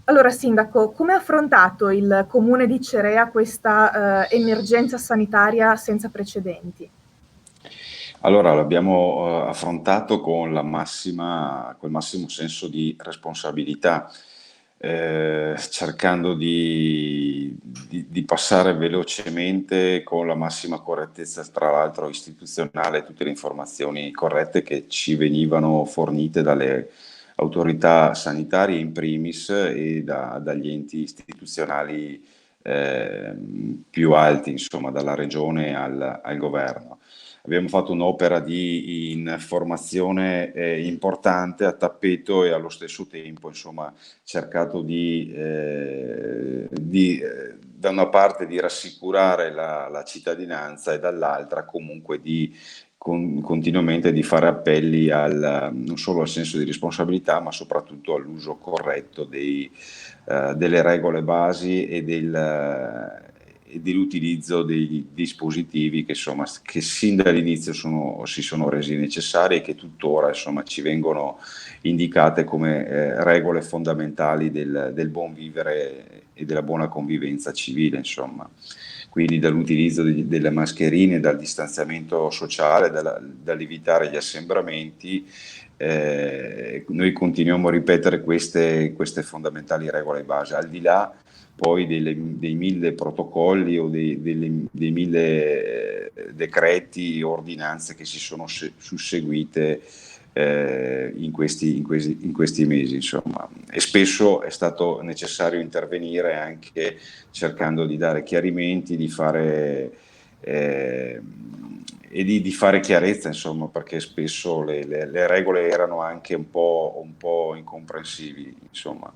Allora, Sindaco, come ha affrontato il comune di Cerea questa emergenza sanitaria senza precedenti? Allora, l'abbiamo affrontato con col massimo senso di responsabilità, cercando di passare velocemente con la massima correttezza, tra l'altro istituzionale, tutte le informazioni corrette che ci venivano fornite dalle autorità sanitarie in primis e dagli enti istituzionali più alti, insomma, dalla regione al governo. Abbiamo fatto un'opera di informazione importante a tappeto e allo stesso tempo, insomma, cercato da una parte di rassicurare la cittadinanza e dall'altra comunque continuamente di fare appelli non solo al senso di responsabilità, ma soprattutto all'uso corretto delle regole basi e dell'utilizzo dei dispositivi che, insomma, che sin dall'inizio si sono resi necessari e che tuttora, insomma, ci vengono indicate come regole fondamentali del buon vivere e della buona convivenza civile, insomma. Quindi dall'utilizzo delle mascherine, dal distanziamento sociale, dall'evitare gli assembramenti, noi continuiamo a ripetere queste fondamentali regole base, al di là poi dei 1000 protocolli o dei 1000 decreti o ordinanze che si sono susseguite in questi mesi, insomma. E spesso è stato necessario intervenire anche cercando di dare chiarimenti, di fare di fare chiarezza, insomma, perché spesso le regole erano anche un po' incomprensibili, insomma,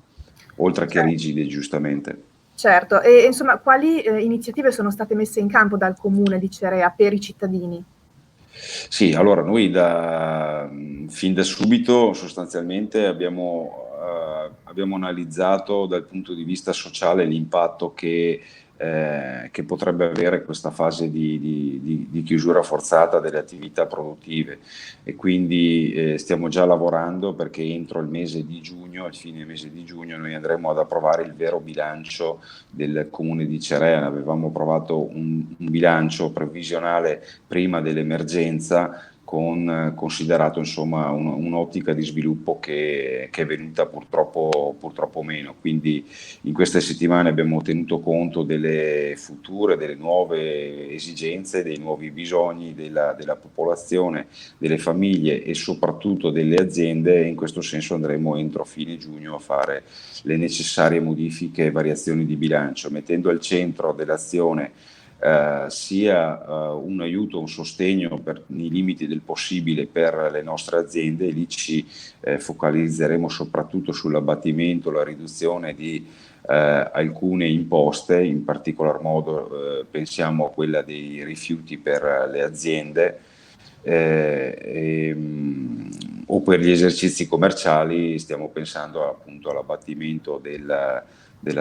oltre che rigide, giustamente. Certo, e insomma, quali iniziative sono state messe in campo dal comune di Cerea per i cittadini? Sì, allora noi fin da subito sostanzialmente abbiamo analizzato dal punto di vista sociale l'impatto che potrebbe avere questa fase di chiusura forzata delle attività produttive e quindi stiamo già lavorando perché entro il mese di giugno, al fine mese di giugno, noi andremo ad approvare il vero bilancio del comune di Cerea. Avevamo approvato un bilancio previsionale prima dell'emergenza considerato, insomma, un'ottica di sviluppo che è venuta purtroppo meno. Quindi in queste settimane abbiamo tenuto conto delle future, delle nuove esigenze, dei nuovi bisogni della popolazione, delle famiglie e soprattutto delle aziende, e in questo senso andremo entro fine giugno a fare le necessarie modifiche e variazioni di bilancio, mettendo al centro dell'azione sia un aiuto, un sostegno nei limiti del possibile per le nostre aziende. Lì ci focalizzeremo soprattutto sull'abbattimento, la riduzione di alcune imposte, in particolar modo pensiamo a quella dei rifiuti per le aziende. O per gli esercizi commerciali stiamo pensando appunto all'abbattimento della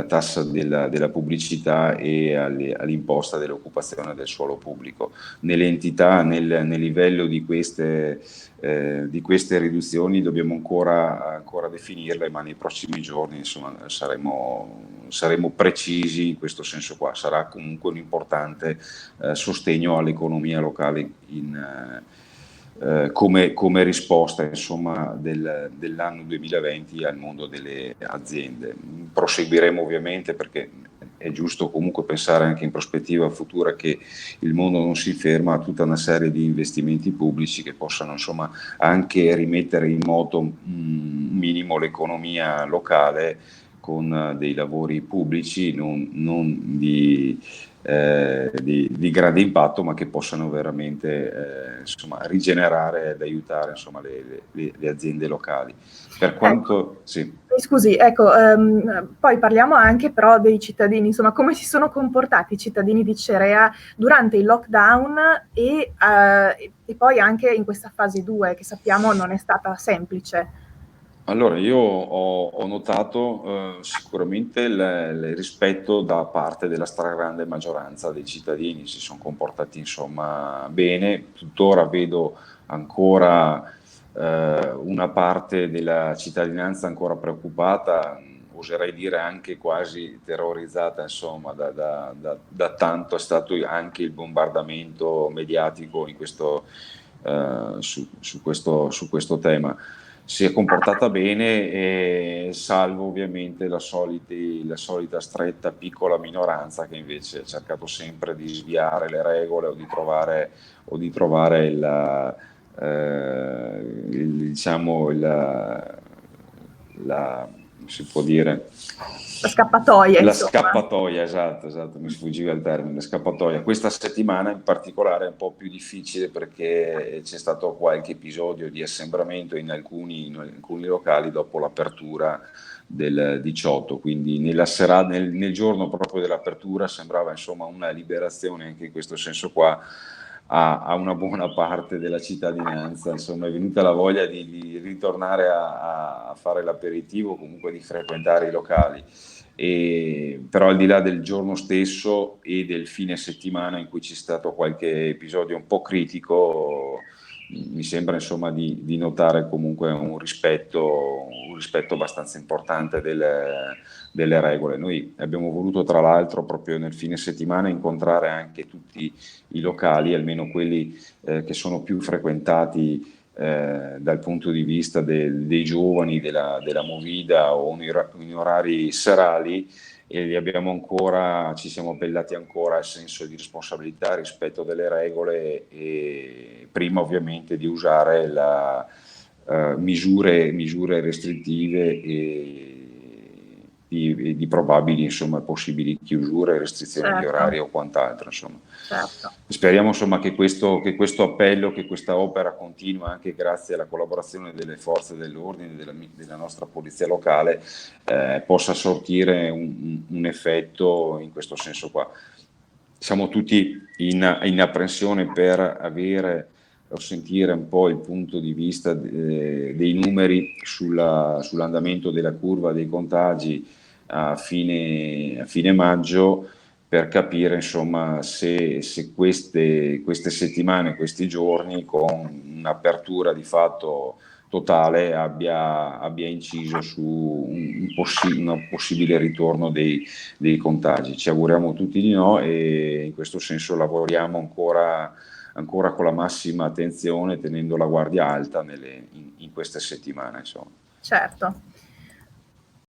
tassa della pubblicità e all'imposta dell'occupazione del suolo pubblico. Nell'entità, nel livello di queste riduzioni dobbiamo ancora definirle, ma nei prossimi giorni, insomma, saremo precisi in questo senso qua. Sarà comunque un importante sostegno all'economia locale come risposta, insomma, dell'anno 2020 al mondo delle aziende. Proseguiremo ovviamente perché è giusto comunque pensare anche in prospettiva futura che il mondo non si ferma, a tutta una serie di investimenti pubblici che possano, insomma, anche rimettere in moto un minimo l'economia locale con dei lavori pubblici non di grande impatto, ma che possano veramente insomma, rigenerare ed aiutare, insomma, le aziende locali. Per quanto Ecco, sì. mi scusi, ecco, poi parliamo anche però dei cittadini, insomma, come si sono comportati i cittadini di Cerea durante il lockdown e poi anche in questa fase 2, che sappiamo non è stata semplice. Allora, io ho notato sicuramente il rispetto da parte della stragrande maggioranza dei cittadini, si sono comportati, insomma, bene. Tuttora vedo ancora una parte della cittadinanza ancora preoccupata, oserei dire anche quasi terrorizzata, insomma, da tanto è stato anche il bombardamento mediatico in questo, su questo tema. Si è comportata bene, salvo ovviamente la solita stretta piccola minoranza che invece ha cercato sempre di sviare le regole o di trovare diciamo si può dire La scappatoia, la insomma. scappatoia, esatto, mi sfuggiva il termine, la scappatoia. Questa settimana in particolare è un po' più difficile perché c'è stato qualche episodio di assembramento in alcuni locali dopo l'apertura del 18, quindi nel giorno proprio dell'apertura sembrava insomma una liberazione anche in questo senso qua a una buona parte della cittadinanza, insomma è venuta la voglia di ritornare a fare l'aperitivo, comunque di frequentare i locali. Però al di là del giorno stesso e del fine settimana in cui c'è stato qualche episodio un po' critico, mi sembra insomma di notare comunque un rispetto abbastanza importante delle regole. Noi abbiamo voluto tra l'altro proprio nel fine settimana incontrare anche tutti i locali, almeno quelli che sono più frequentati dal punto di vista dei giovani, della movida o in orari serali, e ci siamo appellati ancora al senso di responsabilità, rispetto delle regole, e prima ovviamente di usare misure restrittive e di probabili insomma possibili chiusure, restrizioni di Certo, orari o quant'altro, insomma. certo. Speriamo insomma che questo appello, che questa opera continua anche grazie alla collaborazione delle forze dell'ordine, della nostra polizia locale, possa sortire un effetto in questo senso qua. Siamo tutti in apprensione per avere o sentire un po' il punto di vista dei numeri sull'andamento della curva dei contagi a fine maggio, per capire insomma se queste settimane, questi giorni con un'apertura di fatto totale abbia inciso su un possibile ritorno dei contagi. Ci auguriamo tutti di no, e in questo senso lavoriamo ancora con la massima attenzione, tenendo la guardia alta in queste settimane, insomma. Certo.